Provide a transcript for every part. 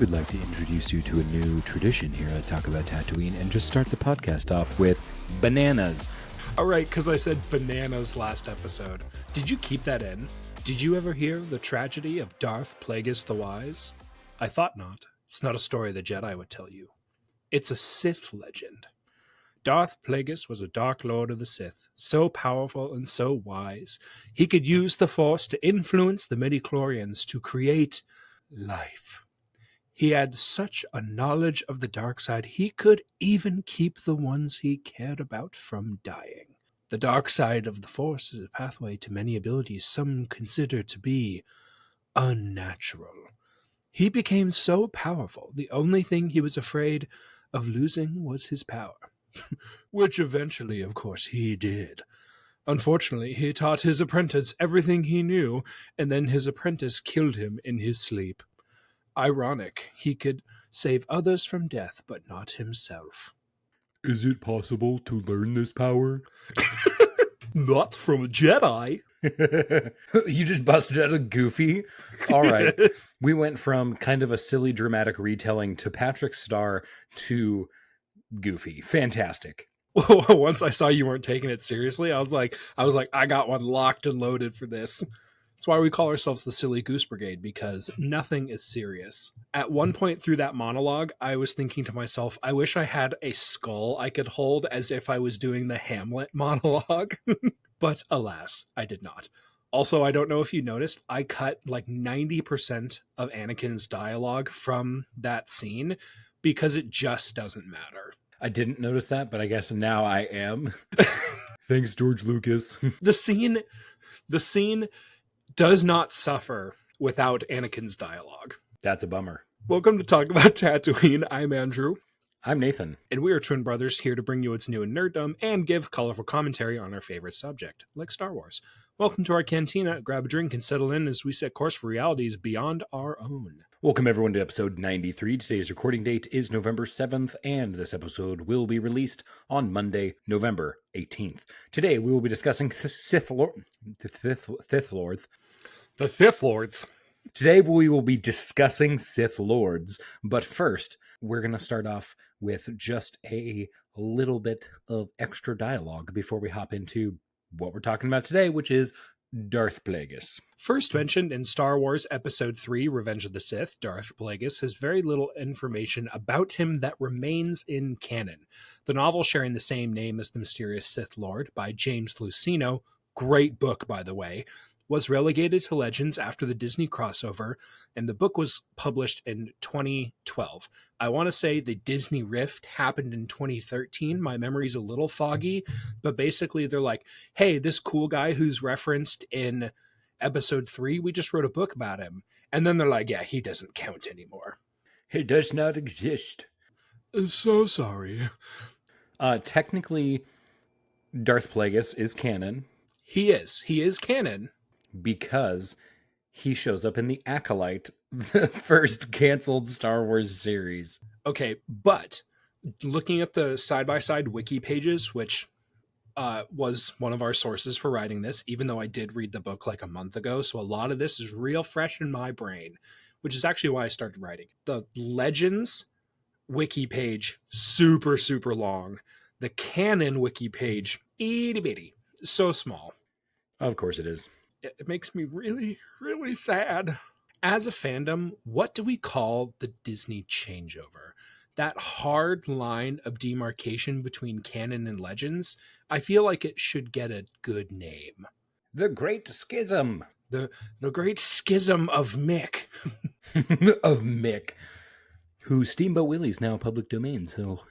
would like to introduce you to a new tradition here at Talk About Tatooine and just start the podcast off with bananas. All right, because I said bananas last episode. Did you keep that in? Did you ever hear the tragedy of Darth Plagueis the Wise? I thought not. It's not a story the Jedi would tell you. It's a Sith legend. Darth Plagueis was a Dark Lord of the Sith, so powerful and so wise, he could use the Force to influence the midichlorians to create life. He had such a knowledge of the dark side, he could even keep the ones he cared about from dying. The dark side of the Force is a pathway to many abilities some consider to be unnatural. He became so powerful, the only thing he was afraid of losing was his power. Which eventually, of course, he did. Unfortunately, he taught his apprentice everything he knew, and then his apprentice killed him in his sleep. Ironic, he could save others from death, but not himself. Is it possible to learn this power? Not from a Jedi. You just busted out a Goofy? All right. We went from kind of a silly dramatic retelling to Patrick Star to Goofy. Fantastic. Once I saw you weren't taking it seriously, I was like, I got one locked and loaded for this. That's why we call ourselves the Silly Goose Brigade, because nothing is serious. At one point through that monologue, I was thinking to myself, I wish I had a skull I could hold as if I was doing the Hamlet monologue. But alas, I did not. Also, I don't know if you noticed, I cut like 90% of Anakin's dialogue from that scene because it just doesn't matter. I didn't notice that, but I guess now I am. Thanks, George Lucas. The scene does not suffer without Anakin's dialogue. That's a bummer. Welcome to Talk About Tatooine. I'm Andrew. I'm Nathan. And we are twin brothers here to bring you what's new in nerddom and give colorful commentary on our favorite subject, like Star Wars. Welcome to our cantina. Grab a drink and settle in as we set course for realities beyond our own. Welcome everyone to episode 93. Today's recording date is November 7th, and this episode will be released on Monday, November 18th. Today we will be discussing the Sith Lords. Today we will be discussing Sith Lords, but first we're going to start off with just a little bit of extra dialogue before we hop into what we're talking about today, which is Darth Plagueis. First mentioned in Star Wars Episode 3, Revenge of the Sith, Darth Plagueis has very little information about him that remains in canon. The novel sharing the same name as The Mysterious Sith Lord by James Luceno, great book by the way, was relegated to Legends after the Disney crossover, and the book was published in 2012. I want to say the Disney Rift happened in 2013. My memory's a little foggy, but basically they're like, hey, this cool guy who's referenced in Episode 3, we just wrote a book about him. And then they're like, yeah, he doesn't count anymore. He does not exist. So sorry. Technically, Darth Plagueis is canon. He is canon. Because he shows up in the Acolyte, the first canceled Star Wars series. Okay, but looking at the side-by-side wiki pages, which was one of our sources for writing this, even though I did read the book like a month ago, so a lot of this is real fresh in my brain, which is actually why I started writing. The Legends wiki page, super, super long. The canon wiki page, itty-bitty, so small. Of course it is. It makes me really, really sad. As a fandom, what do we call the Disney changeover? That hard line of demarcation between canon and Legends, I feel like it should get a good name. The Great Schism. The Great Schism of Mick. Of Mick. Who Steamboat Willie's now public domain, so...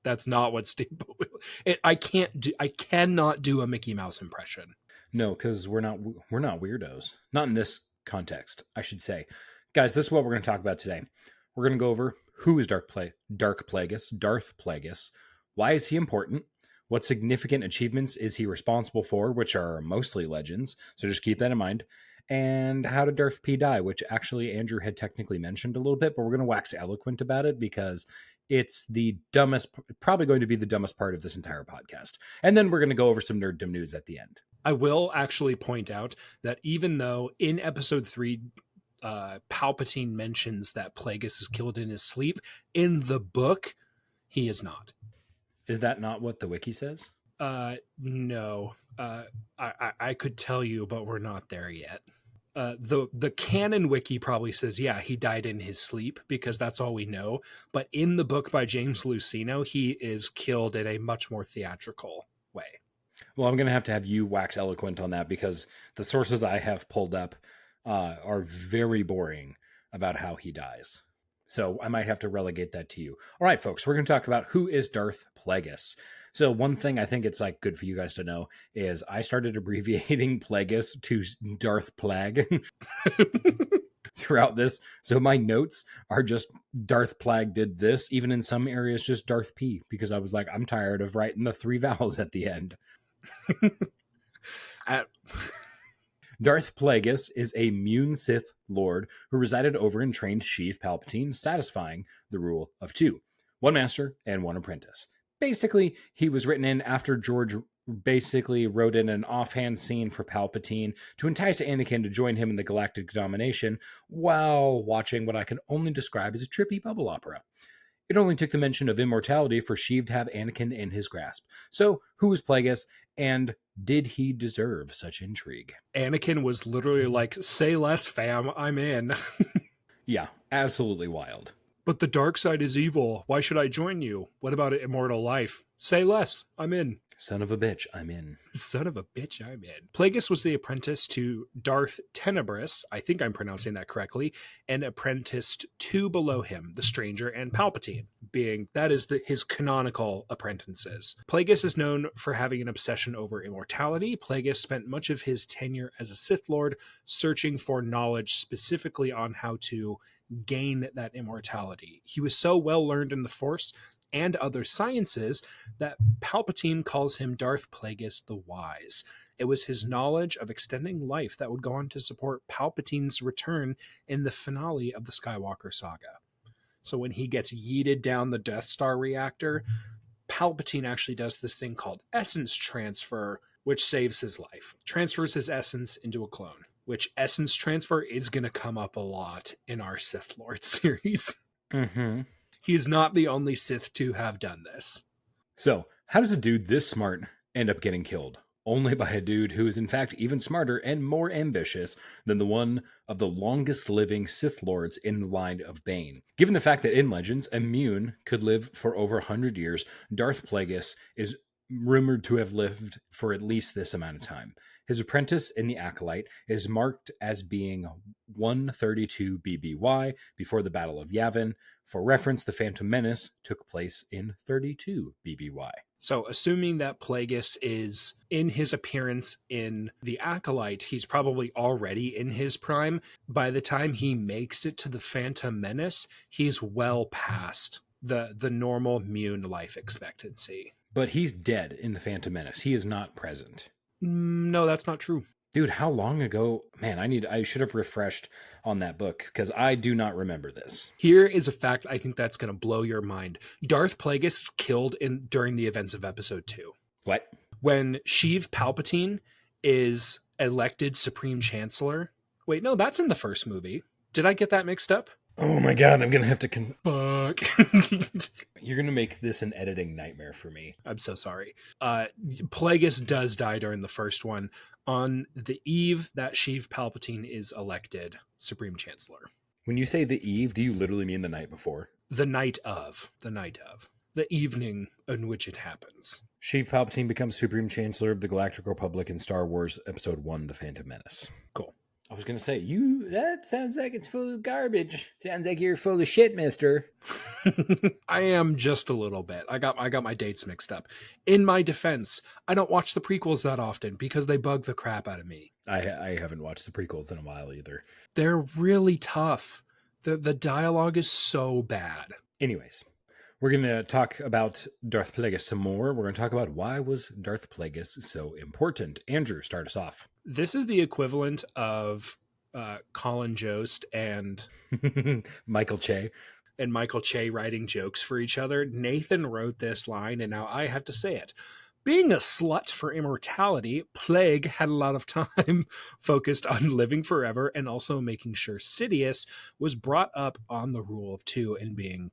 That's not what Steamboat Willie... I cannot do a Mickey Mouse impression. No, because we're not weirdos. Not in this context, I should say. Guys, this is what we're going to talk about today. We're going to go over who is Darth Plagueis. Why is he important? What significant achievements is he responsible for, which are mostly Legends, so just keep that in mind. And how did Darth P die, which actually Andrew had technically mentioned a little bit, but we're going to wax eloquent about it because it's probably going to be the dumbest part of this entire podcast. And then we're going to go over some nerddom news at the end. I will actually point out that even though in episode 3, Palpatine mentions that Plagueis is killed in his sleep. In the book, he is not. Is that not what the wiki says? No. I could tell you, but we're not there yet. The canon wiki probably says, yeah, he died in his sleep because that's all we know. But in the book by James Luceno, he is killed in a much more theatrical way. Well, I'm going to have you wax eloquent on that because the sources I have pulled up are very boring about how he dies. So I might have to relegate that to you. All right, folks, we're going to talk about who is Darth Plagueis. So one thing I think it's like good for you guys to know is I started abbreviating Plagueis to Darth Plague throughout this. So my notes are just Darth Plague did this, even in some areas just Darth P, because I was like, I'm tired of writing the 3 vowels at the end. Darth Plagueis is a Mune Sith Lord who resided over and trained Sheev Palpatine, satisfying the rule of 2, 1 master and 1 apprentice. Basically, he was written in after George basically wrote in an offhand scene for Palpatine to entice Anakin to join him in the galactic domination while watching what I can only describe as a trippy bubble opera. It only took the mention of immortality for Sheev to have Anakin in his grasp. So, who was Plagueis, and did he deserve such intrigue? Anakin was literally like, say less, fam, I'm in. Yeah, absolutely wild. But the dark side is evil. Why should I join you? What about immortal life? Say less, I'm in. Son of a bitch, I'm in. Son of a bitch, I'm in. Plagueis was the apprentice to Darth Tenebrous, I think I'm pronouncing that correctly, and apprenticed 2 below him, the Stranger and Palpatine, being that is his canonical apprentices. Plagueis is known for having an obsession over immortality. Plagueis spent much of his tenure as a Sith Lord searching for knowledge specifically on how to gain that immortality. He was so well learned in the Force and other sciences that Palpatine calls him Darth Plagueis the Wise. It was his knowledge of extending life that would go on to support Palpatine's return in the finale of the Skywalker saga. So when he gets yeeted down the Death Star reactor, Palpatine actually does this thing called essence transfer, which saves his life. Transfers his essence into a clone, which essence transfer is going to come up a lot in our Sith Lord series. Mm-hmm. He's not the only Sith to have done this. So, how does a dude this smart end up getting killed? Only by a dude who is in fact even smarter and more ambitious than the one of the longest living Sith Lords in the line of Bane. Given the fact that in Legends, Immune could live for over 100 years, Darth Plagueis is rumored to have lived for at least this amount of time. His apprentice in the Acolyte is marked as being 132 BBY before the Battle of Yavin. For reference, the Phantom Menace took place in 32 BBY. So, assuming that Plagueis is in his appearance in the Acolyte, he's probably already in his prime. By the time he makes it to the Phantom Menace, he's well past the normal Mune life expectancy. But he's dead in the Phantom Menace. He is not present. No, that's not true. Dude, how long ago? Man, I should have refreshed on that book because I do not remember this. Here is a fact I think that's going to blow your mind. Darth Plagueis is killed during the events of Episode 2. What? When Sheev Palpatine is elected Supreme Chancellor. Wait, no, that's in the first movie. Did I get that mixed up? Oh my god, I'm going to have to... Fuck. You're going to make this an editing nightmare for me. I'm so sorry. Plagueis does die during the first one. On the eve that Sheev Palpatine is elected Supreme Chancellor. When you say the eve, do you literally mean the night before? The night of. The evening in which it happens. Sheev Palpatine becomes Supreme Chancellor of the Galactic Republic in Star Wars Episode 1, The Phantom Menace. Cool. I was going to say, that sounds like it's full of garbage. Sounds like you're full of shit, mister. I am just a little bit. I got my dates mixed up. In my defense, I don't watch the prequels that often because they bug the crap out of me. I haven't watched the prequels in a while either. They're really tough. The dialogue is so bad. Anyways, we're going to talk about Darth Plagueis some more. We're going to talk about why was Darth Plagueis so important. Andrew, start us off. This is the equivalent of Colin Jost and Michael Che writing jokes for each other. Nathan wrote this line, and now I have to say it. Being a slut for immortality, Plague had a lot of time focused on living forever and also making sure Sidious was brought up on the rule of two and being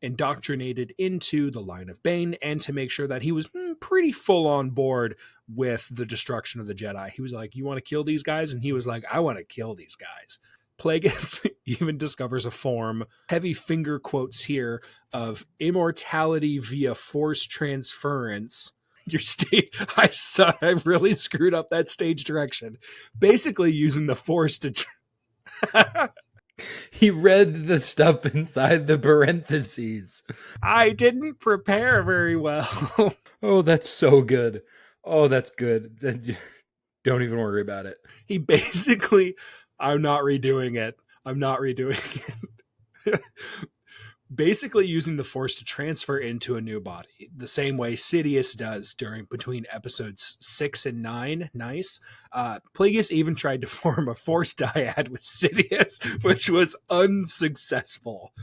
indoctrinated into the line of Bane, and to make sure that he was pretty full on board with the destruction of the Jedi. He was like, you want to kill these guys? And he was like, I want to kill these guys. Plagueis even discovers a form, heavy finger quotes here, of immortality via force transference. Your stage, I really screwed up that stage direction. Basically using the force to He read the stuff inside the parentheses. I didn't prepare very well. Oh, that's so good. Oh, that's good. Don't even worry about it. He basically, I'm not redoing it. Basically using the force to transfer into a new body, the same way Sidious does between episodes 6 and 9. Nice. Plagueis even tried to form a force dyad with Sidious, which was unsuccessful.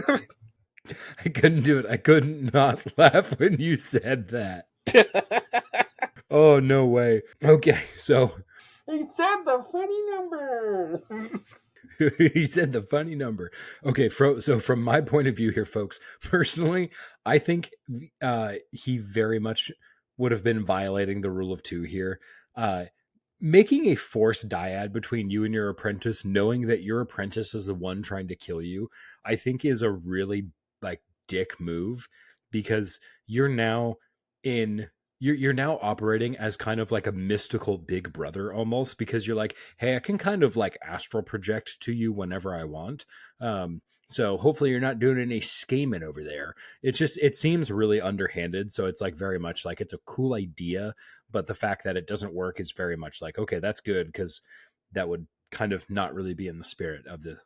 I couldn't do it. I couldn't not laugh when you said that. Oh, no way. Okay, so... He said the funny number! He said the funny number. Okay, so from my point of view here, folks, personally, I think he very much would have been violating the rule of two here. Making a forced dyad between you and your apprentice, knowing that your apprentice is the one trying to kill you, I think is a really dick move, because you're now operating as kind of like a mystical big brother almost, because you're like, hey, I can kind of astral project to you whenever I want. So hopefully you're not doing any scheming over there. It seems really underhanded. So it's very much it's a cool idea, but the fact that it doesn't work is very much okay, that's good, because that would kind of not really be in the spirit of the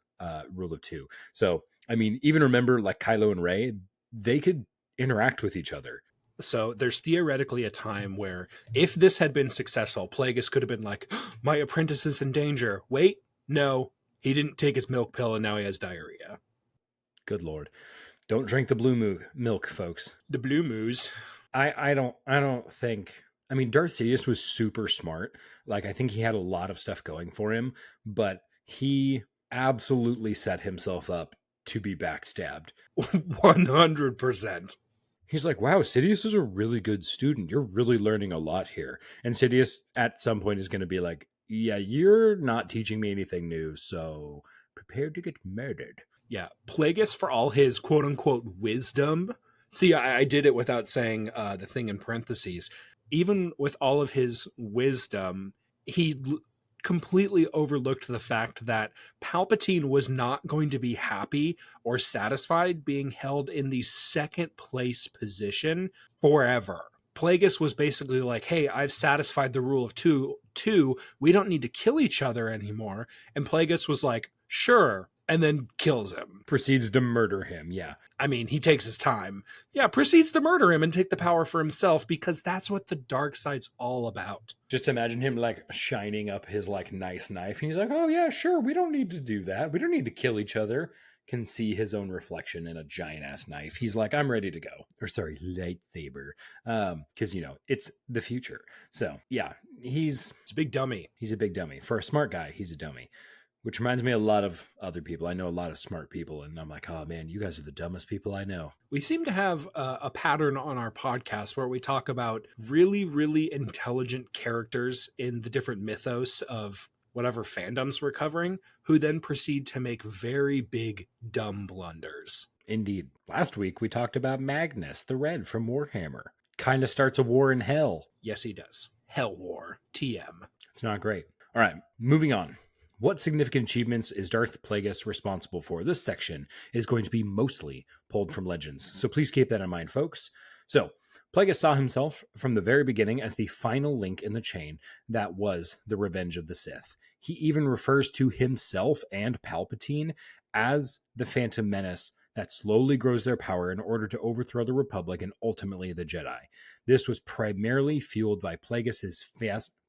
rule of two. So, I mean, even remember Kylo and Rey, they could interact with each other. So there's theoretically a time where if this had been successful, Plagueis could have been like, my apprentice is in danger. Wait, no, he didn't take his milk pill and now he has diarrhea. Good Lord. Don't drink the blue milk, folks. The blue moose. I don't think... I mean, Darth Sidious was super smart. I think he had a lot of stuff going for him, but he absolutely set himself up to be backstabbed. 100%. He's like, wow, Sidious is a really good student. You're really learning a lot here. And Sidious at some point is going to be like, yeah, you're not teaching me anything new, so prepare to get murdered. Yeah, Plagueis, for all his quote-unquote wisdom... See, I did it without saying the thing in parentheses. Even with all of his wisdom, he completely overlooked the fact that Palpatine was not going to be happy or satisfied being held in the second place position forever. Plagueis was basically like, hey, I've satisfied the rule of two. We don't need to kill each other anymore. And Plagueis was like, sure, and then kills him. Proceeds to murder him, yeah. I mean, he takes his time. Yeah, proceeds to murder him and take the power for himself, because that's what the dark side's all about. Just imagine him shining up his nice knife. And he's like, oh yeah, sure, we don't need to do that. We don't need to kill each other. Can see his own reflection in a giant ass knife. He's like, I'm ready to go. Or sorry, lightsaber. Because it's the future. So yeah, he's a big dummy. He's a big dummy. For a smart guy, he's a dummy. Which reminds me a lot of other people. I know a lot of smart people, and I'm like, oh man, you guys are the dumbest people I know. We seem to have a pattern on our podcast where we talk about really, really intelligent characters in the different mythos of whatever fandoms we're covering, who then proceed to make very big, dumb blunders. Indeed. Last week, we talked about Magnus, the Red from Warhammer. Kind of starts a war in hell. Yes, he does. Hell War. TM. It's not great. All right, moving on. What significant achievements is Darth Plagueis responsible for? This section is going to be mostly pulled from Legends, so please keep that in mind, folks. So, Plagueis saw himself from the very beginning as the final link in the chain that was the revenge of the Sith. He even refers to himself and Palpatine as the Phantom Menace that slowly grows their power in order to overthrow the Republic and ultimately the Jedi. This was primarily fueled by Plagueis'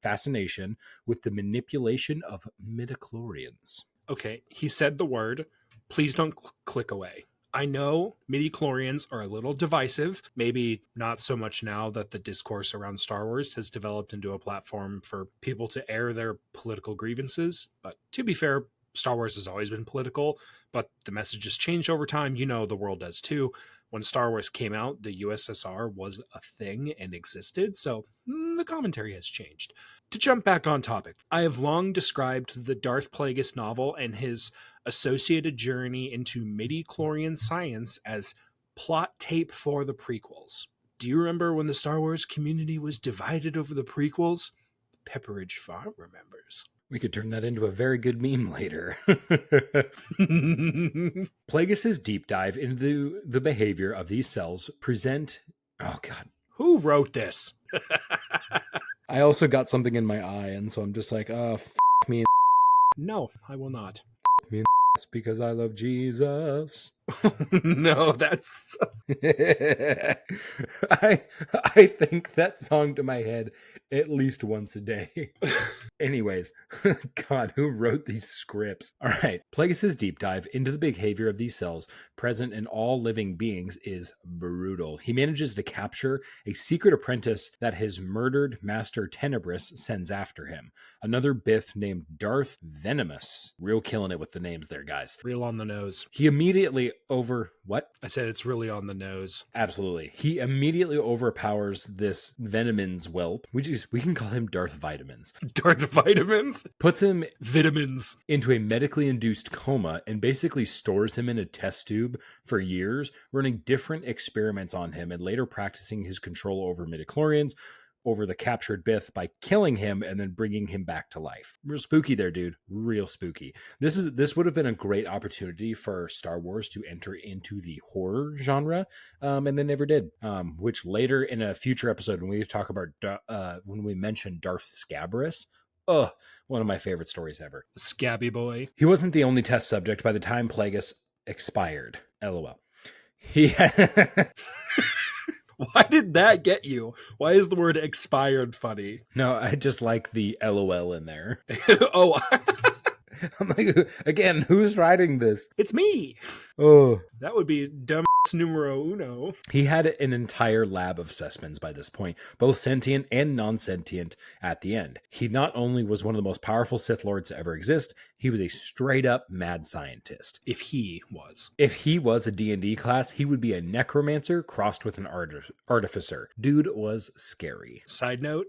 fascination with the manipulation of midichlorians. Okay, he said the word. Please don't click away. I know midi-chlorians are a little divisive, maybe not so much now that the discourse around Star Wars has developed into a platform for people to air their political grievances. But to be fair, Star Wars has always been political, but the message has changed over time. You know, the world does too. When Star Wars came out, the USSR was a thing and existed, so the commentary has changed. To jump back on topic, I have long described the Darth Plagueis novel and his associated journey into midi-chlorian science as plot tape for the prequels. Do you remember when the Star Wars community was divided over the prequels? Pepperidge Farm remembers. We could turn that into a very good meme later. Plagueis' deep dive into the behavior of these cells present... Oh, God. Who wrote this? I also got something in my eye, and so I'm just like, me No, I will not. and because I love Jesus. No, that's... I think that song to my head at least once a day. Anyways, God, who wrote these scripts? All right, Plagueis' deep dive into the behavior of these cells present in all living beings is brutal. He manages to capture a secret apprentice that his murdered master Tenebris sends after him. Another Bith named Darth Venomous. Real killing it with the names there, guys. Real on the nose. He immediately what? I said it's really on the nose. Absolutely. He immediately overpowers this Venomins whelp. We can call him Darth Vitamins. Darth Vitamins? Puts him Vitamins. into a medically induced coma and basically stores him in a test tube for years, running different experiments on him and later practicing his control over midichlorians over the captured Bith by killing him and then bringing him back to life. Real spooky there, dude. Real spooky. This would have been a great opportunity for Star Wars to enter into the horror genre, and they never did. Which later in a future episode, when we talk about when we mention Darth Scabrous, one of my favorite stories ever. Scabby boy. He wasn't the only test subject by the time Plagueis expired. LOL. He had... Why did that get you? Why is the word expired funny? No, I just like the LOL in there. Oh, I'm like, again, who's writing this? it's me. Oh. That would be dumb numero uno. He had an entire lab of specimens by this point, both sentient and non-sentient at the end. He not only was one of the most powerful Sith Lords to ever exist, he was a straight-up mad scientist. If he was. If he was a D&D class, he would be a necromancer crossed with an artificer. Dude was scary. Side note,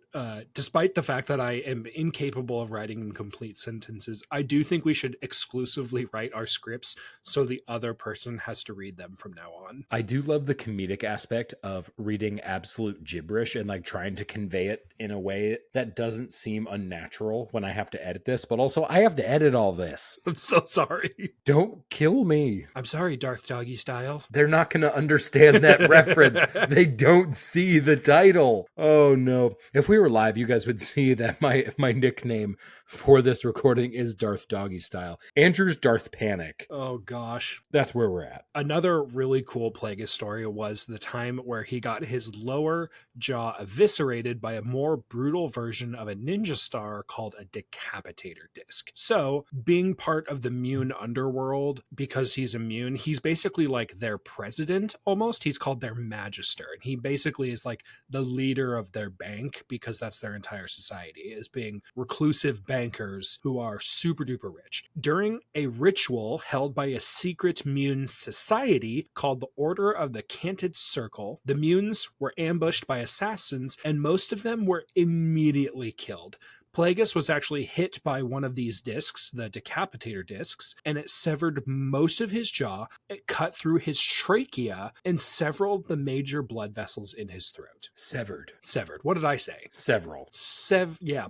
despite the fact that I am incapable of writing complete sentences, I do think we should exclusively write our scripts so the other person has to read them from now on. I do love the comedic aspect of reading absolute gibberish and like trying to convey it in a way that doesn't seem unnatural when I have to edit this, but also I have to edit all this. I'm so sorry. Don't kill me. I'm sorry, Darth Doggy Style. They're not going to understand that reference. They don't see the title. Oh no. If we were live, you guys would see that my nickname for this recording is Darth Doggy Style. Andrew's Darth Panic. Oh gosh. That's where we're at. Another really cool Plagueis story was the time where he got his lower jaw eviscerated by a more brutal version of a ninja star called a decapitator disc. So, being part of the Mune underworld, because he's immune, he's basically like their president almost. He's called their magister. And he basically is like the leader of their bank, because that's their entire society, is being reclusive bankers who are super duper rich. During a ritual held by a secret Mune society called the Order of the Canted Circle, the Munes were ambushed by assassins, and most of them were immediately killed. Plagueis was actually hit by one of these discs, the decapitator discs, and it severed most of his jaw, it cut through his trachea, and several of the major blood vessels in his throat. Severed. What did I say? Several. Yeah.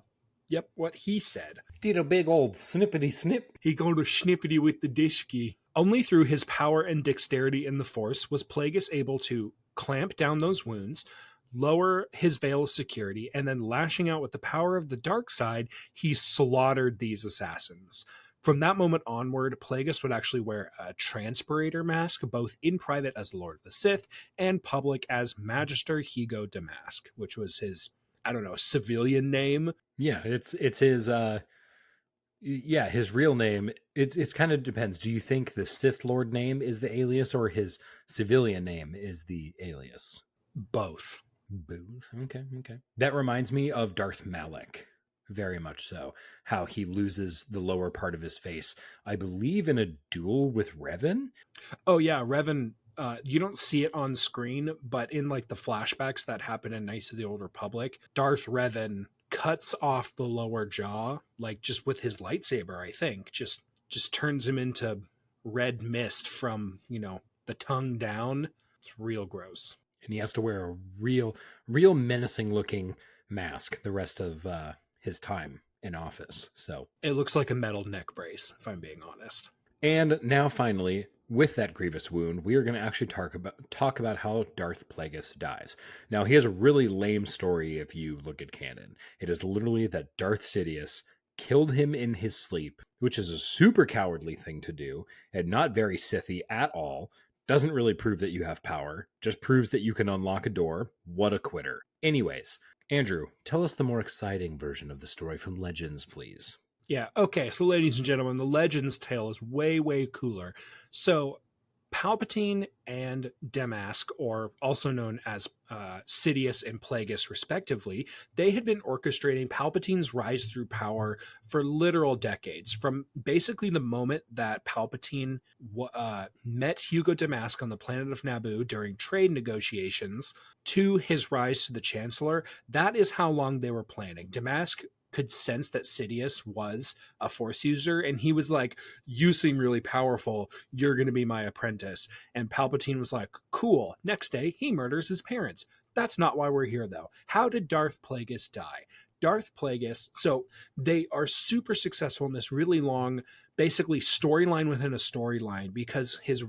Yep, what he said. Did a big old snippety snip. He got a snippety with the disky. Only through his power and dexterity in the Force was Plagueis able to clamp down those wounds, lower his veil of security, and then lashing out with the power of the dark side, he slaughtered these assassins. From that moment onward, Plagueis would actually wear a transpirator mask, both in private as Lord of the Sith and public as Magister Higo Damask, which was his, I don't know, civilian name. Yeah, it's his Yeah, his real name, it's kind of depends. Do you think the Sith Lord name is the alias or his civilian name is the alias? Both. Booth. Okay, okay. That reminds me of Darth Malak. Very much so. How he loses the lower part of his face, I believe, in a duel with Revan. Oh yeah, Revan. You don't see it on screen, but in like the flashbacks that happen in Knights of the Old Republic, Darth Revan cuts off the lower jaw, like just with his lightsaber. I think just turns him into red mist from the tongue down. It's real gross. And he has to wear a real menacing looking mask the rest of his time in office. So, It looks like a metal neck brace, if I'm being honest. and now finally, with that grievous wound, we are going to actually talk about how Darth Plagueis dies. Now, he has a really lame story if you look at canon. It is literally that Darth Sidious killed him in his sleep, which is a super cowardly thing to do and not very Sithy at all. Doesn't really prove that you have power, just proves that you can unlock a door. What a quitter. Anyways, Andrew, tell us the more exciting version of the story from Legends, please. Yeah. Okay. So, ladies and gentlemen, the Legends tale is way, way cooler. So, Palpatine and Damask, or also known as Sidious and Plagueis, respectively, they had been orchestrating Palpatine's rise through power for literal decades. From basically the moment that Palpatine met Hugo Damask on the planet of Naboo during trade negotiations to his rise to the Chancellor, that is how long they were planning. Damask could sense that Sidious was a Force user, and he was like, "You seem really powerful. You're going to be my apprentice." And Palpatine was like, "Cool." Next day, he murders his parents. That's not why we're here, though. How did Darth Plagueis die? Darth Plagueis, so they are super successful in this really long, basically storyline within a storyline, because his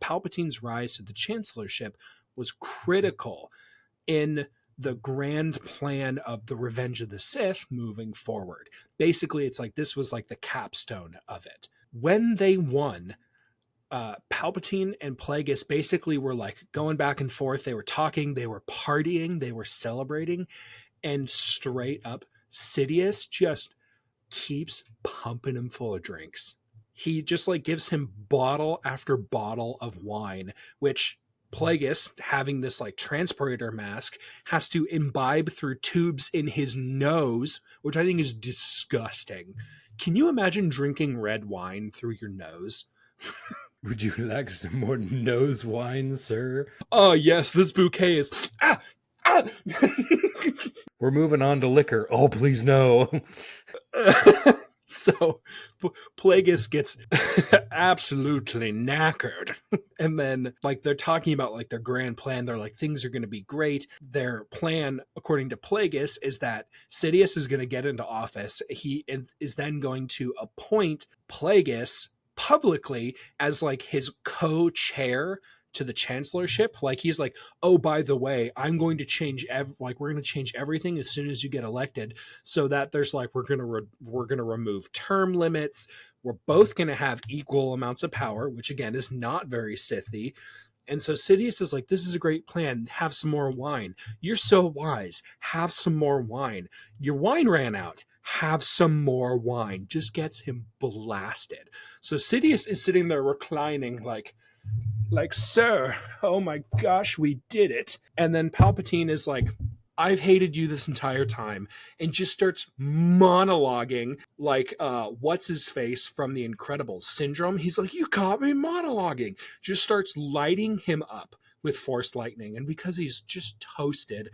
Palpatine's rise to the chancellorship was critical in the grand plan of the Revenge of the Sith moving forward. Basically, it's like this was like the capstone of it. When they won, Palpatine and Plagueis basically were like going back and forth. They were talking, they were partying, they were celebrating, and straight up, Sidious just keeps pumping him full of drinks. He just like gives him bottle after bottle of wine, which Plagueis, having this like transporter mask, has to imbibe through tubes in his nose, which I think is disgusting. Can you imagine drinking red wine through your nose? Would you like some more nose wine, sir? Oh yes, this bouquet is We're moving on to liquor. Oh, please no. So Plagueis gets absolutely knackered. And then like they're talking about like their grand plan. They're like, things are going to be great. Their plan, according to Plagueis, is that Sidious is going to get into office. He is then going to appoint Plagueis publicly as like his co-chair to the chancellorship. Like he's like, oh, by the way, I'm going to change we're going to change everything as soon as you get elected, so that there's like we're going to remove term limits. We're both going to have equal amounts of power, which again is not very Sithy. And so Sidious is like, this is a great plan. Have some more wine. You're so wise. Have some more wine. Your wine ran out. Have some more wine. Just gets him blasted. So Sidious is sitting there reclining like, sir, oh my gosh, we did it. And then Palpatine is like, I've hated you this entire time, and just starts monologuing like what's his face from The Incredibles syndrome. He's like, you caught me monologuing. Just starts lighting him up with force lightning. And because he's just toasted,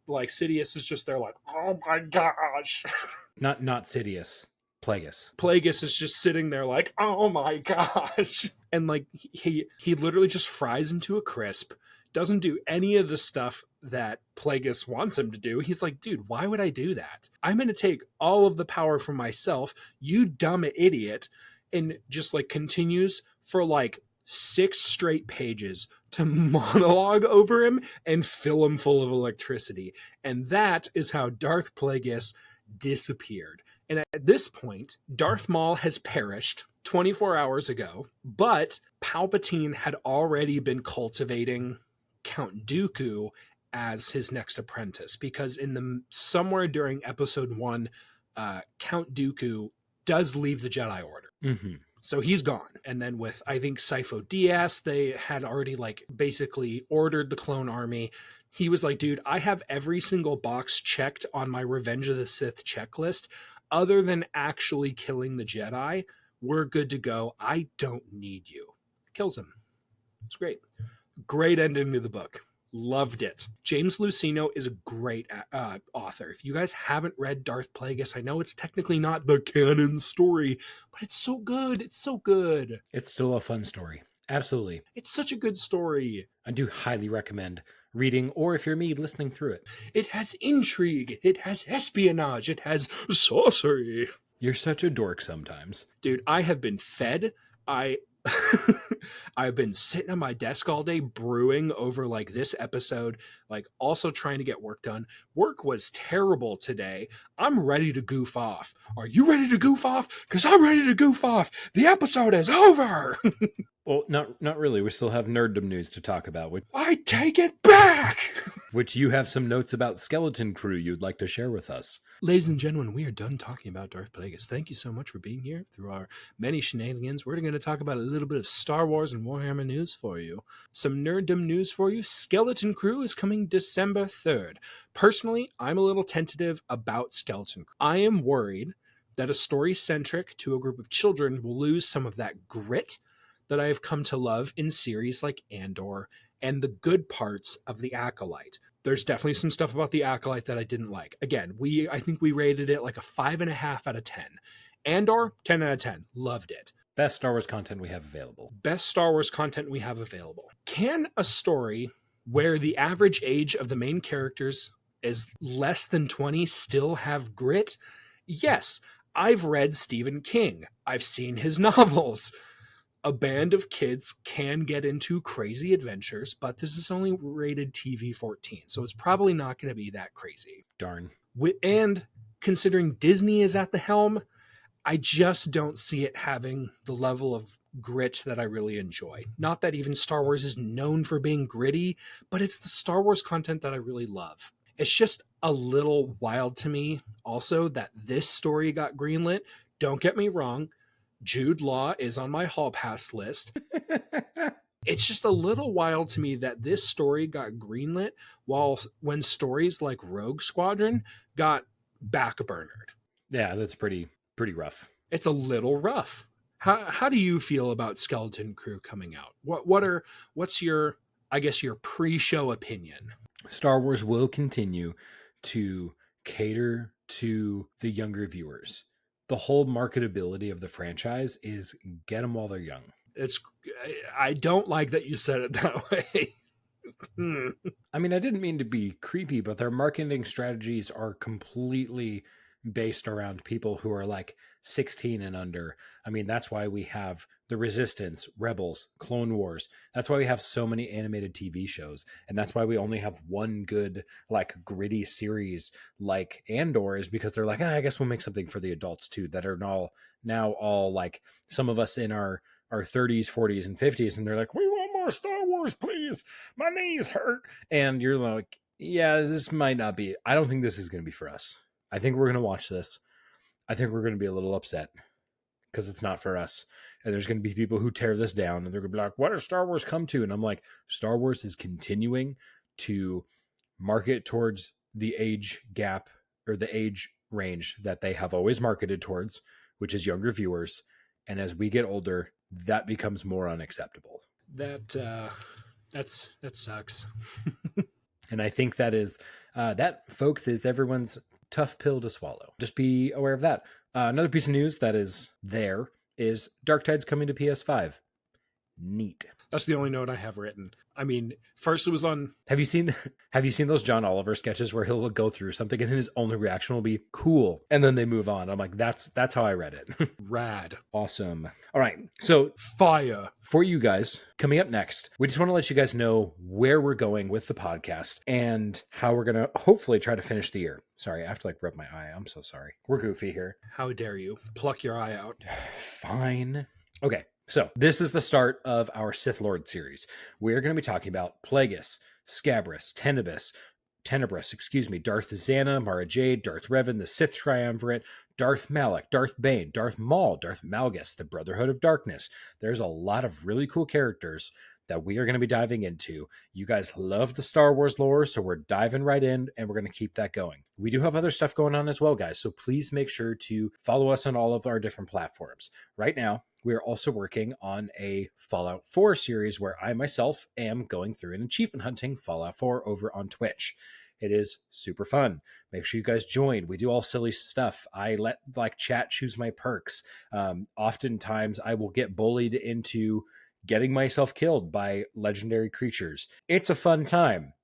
like Sidious is just there like, oh my gosh. Not Sidious. Plagueis. Plagueis is just sitting there like, oh my gosh. And like he literally just fries him to a crisp, doesn't do any of the stuff that Plagueis wants him to do. He's like, dude, why would I do that? I'm going to take all of the power for myself, you dumb idiot. And just like continues for like 6 straight pages to monologue over him and fill him full of electricity. And that is how Darth Plagueis disappeared. And at this point, Darth Maul has perished 24 hours ago, but Palpatine had already been cultivating Count Dooku as his next apprentice, because somewhere during episode 1, Count Dooku does leave the Jedi Order. Mm-hmm. So he's gone. And then with, I think, Sifo Dyas, they had already like basically ordered the clone army. He was like, dude, I have every single box checked on my Revenge of the Sith checklist. Other than actually killing the Jedi, we're good to go. I don't need you. Kills him. It's great. Great ending to the book. Loved it. James Luceno is a great author. If you guys haven't read Darth Plagueis, I know it's technically not the canon story, but it's so good. It's so good. It's still a fun story. Absolutely. It's such a good story. I do highly recommend reading, or if you're me, listening through it. It has intrigue. It has espionage. It has sorcery. You're such a dork sometimes. Dude, I have been fed. I've been sitting on my desk all day brewing over like this episode, like also trying to get work done. Work was terrible today. I'm ready to goof off. Are you ready to goof off? Because I'm ready to goof off. The episode is over. Well, not really. We still have nerddom news to talk about. I take it back. Which you have some notes about Skeleton Crew you'd like to share with us. Ladies and gentlemen, we are done talking about Darth Plagueis. Thank you so much for being here through our many shenanigans. We're going to talk about a little bit of Star Wars and Warhammer news for you. Some nerddom news for you. Skeleton Crew is coming December 3rd. Personally, I'm a little tentative about Skeleton Crew. I am worried that a story centric to a group of children will lose some of that grit that I have come to love in series like Andor and the good parts of The Acolyte. There's definitely some stuff about The Acolyte that I didn't like. Again, I think we rated it like a 5.5 out of 10. Andor, 10 out of 10. Loved it. Best Star Wars content we have available. Best Star Wars content we have available. Can a story where the average age of the main characters is less than 20 still have grit? Yes. I've read Stephen King. I've seen his novels. A band of kids can get into crazy adventures, but this is only rated TV-14, so it's probably not going to be that crazy. Darn. And considering Disney is at the helm, I just don't see it having the level of grit that I really enjoy. Not that even Star Wars is known for being gritty, but it's the Star Wars content that I really love. It's just a little wild to me also that this story got greenlit. Don't get me wrong. Jude Law is on my hall pass list. It's just a little wild to me that this story got greenlit when stories like Rogue Squadron got backburnered. Yeah, that's pretty rough. It's a little rough. How do you feel about Skeleton Crew coming out? What's your, I guess, your pre-show opinion? Star Wars will continue to cater to the younger viewers. The whole marketability of the franchise is get them while they're young. I don't like that you said it that way. I mean, I didn't mean to be creepy, but their marketing strategies are completely based around people who are like 16 and under. I mean, that's why we have The Resistance, Rebels, Clone Wars. That's why we have so many animated TV shows. And that's why we only have one good, like, gritty series like Andor, is because they're like, I guess we'll make something for the adults too, that are now all like some of us in our 30s, 40s, and 50s. And they're like, we want more Star Wars, please. My knees hurt. And you're like, yeah, this might not be. I don't think this is going to be for us. I think we're going to watch this. I think we're going to be a little upset because it's not for us. And there's going to be people who tear this down and they're going to be like, what does Star Wars come to? And I'm like, Star Wars is continuing to market towards the age gap or the age range that they have always marketed towards, which is younger viewers. And as we get older, that becomes more unacceptable. That sucks. And I think that, folks, is everyone's tough pill to swallow. Just be aware of that. Another piece of news that is there is Dark Tide's coming to PS5. Neat. That's the only note I have written. I mean, first it was on... Have you seen those John Oliver sketches where he'll go through something and his only reaction will be cool, and then they move on? I'm like, that's how I read it. Rad. Awesome. All right. So fire. For you guys, coming up next, we just want to let you guys know where we're going with the podcast and how we're going to hopefully try to finish the year. Sorry, I have to like rub my eye. I'm so sorry. We're goofy here. How dare you pluck your eye out? Fine. Okay. So this is the start of our Sith Lord series. We're going to be talking about Plagueis, Scabrous, Tenebris, Tenebrous, Darth Zana, Mara Jade, Darth Revan, the Sith Triumvirate, Darth Malak, Darth Bane, Darth Maul, Darth Malgus, the Brotherhood of Darkness. There's a lot of really cool characters that we are going to be diving into. You guys love the Star Wars lore, so we're diving right in, and we're going to keep that going. We do have other stuff going on as well, guys, so please make sure to follow us on all of our different platforms. Right now, we are also working on a Fallout 4 series where I myself am going through and achievement hunting Fallout 4 over on Twitch. It is super fun. Make sure you guys join. We do all silly stuff. I let chat choose my perks. Oftentimes I will get bullied into getting myself killed by legendary creatures. It's a fun time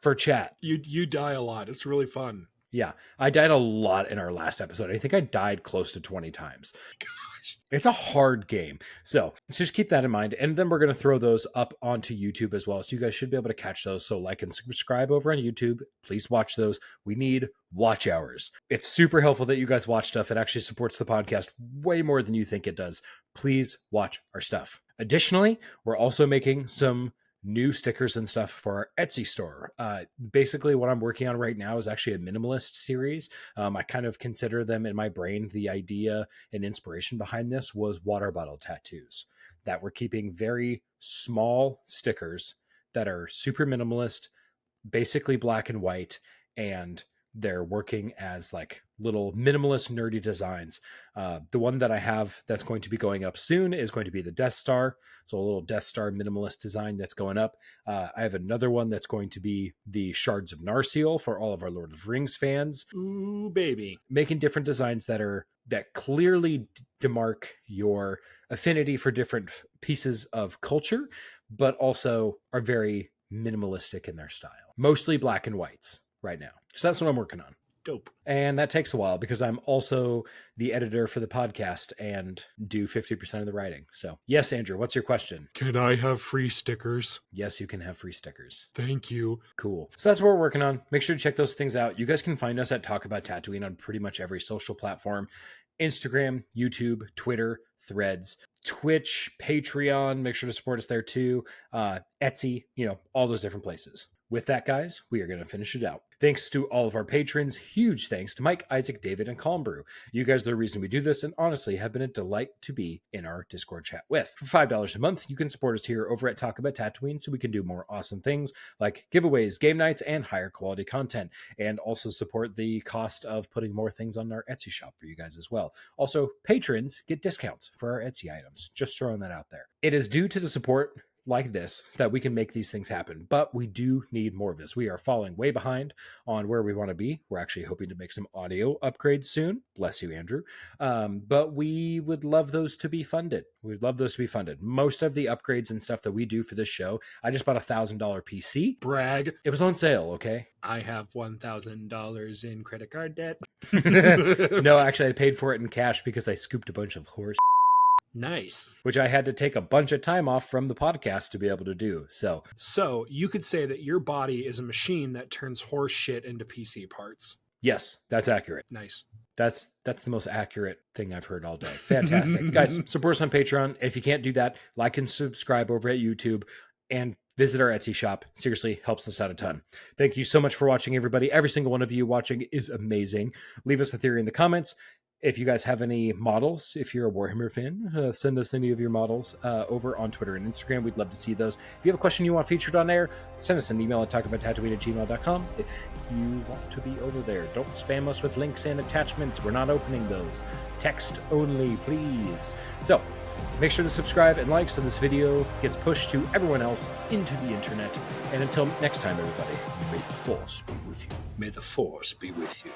for chat. You die a lot. It's really fun. Yeah, I died a lot in our last episode. I think I died close to 20 times. Gosh. It's a hard game. So just keep that in mind. And then we're going to throw those up onto YouTube as well. So you guys should be able to catch those. So like and subscribe over on YouTube. Please watch those. We need watch hours. It's super helpful that you guys watch stuff. It actually supports the podcast way more than you think it does. Please watch our stuff. Additionally, we're also making some new stickers and stuff for our Etsy store. Basically what I'm working on right now is actually a minimalist series. I kind of consider them in my brain. The idea and inspiration behind this was water bottle tattoos, that we're keeping very small stickers that are super minimalist, basically black and white, and they're working as like little minimalist nerdy designs. The one that I have that's going to be going up soon is going to be the Death Star. So a little Death Star minimalist design that's going up. I have another one that's going to be the Shards of Narsil for all of our Lord of the Rings fans. Ooh, baby. Making different designs that clearly demark your affinity for different pieces of culture, but also are very minimalistic in their style. Mostly black and whites right now. So that's what I'm working on. Dope. And that takes a while because I'm also the editor for the podcast and do 50% of the writing. So yes, Andrew, what's your question? Can I have free stickers? Yes, you can have free stickers. Thank you. Cool. So that's what we're working on. Make sure to check those things out. You guys can find us at Talk About Tatooine on pretty much every social platform. Instagram, YouTube, Twitter, Threads, Twitch, Patreon. Make sure to support us there too. Etsy, all those different places. With that, guys, we are going to finish it out. Thanks to all of our patrons. Huge thanks to Mike, Isaac, David, and Calmbrew. You guys are the reason we do this, and honestly have been a delight to be in our Discord chat with. For $5 a month, you can support us here over at Talk About Tatooine so we can do more awesome things like giveaways, game nights, and higher quality content, and also support the cost of putting more things on our Etsy shop for you guys as well. Also, patrons get discounts for our Etsy items. Just throwing that out there. It is due to the support like this that we can make these things happen, but we do need more of this. We are falling way behind on where we want to be. We're actually hoping to make some audio upgrades soon. Bless you, Andrew. But we would love those to be funded. We'd love those to be funded. Most of the upgrades and stuff that we do for this show, I just bought a $1,000 PC. Brag. It was on sale, okay? I have $1,000 in credit card debt. No, actually, I paid for it in cash because I scooped a bunch of horse. Nice. Which I had to take a bunch of time off from the podcast to be able to do. So you could say that your body is a machine that turns horse shit into PC parts. Yes, that's accurate. Nice. That's the most accurate thing I've heard all day. Fantastic. Guys, support us on Patreon. If you can't do that, like and subscribe over at YouTube and visit our Etsy shop. Seriously, helps us out a ton. Thank you so much for watching, everybody. Every single one of you watching is amazing. Leave us a theory in the comments. If you guys have any models, if you're a Warhammer fan, send us any of your models over on Twitter and Instagram. We'd love to see those. If you have a question you want featured on air, send us an email at talkabouttatooine@gmail.com if you want to be over there. Don't spam us with links and attachments. We're not opening those. Text only, please. So make sure to subscribe and like so this video gets pushed to everyone else into the internet. And until next time, everybody, may the Force be with you. May the Force be with you.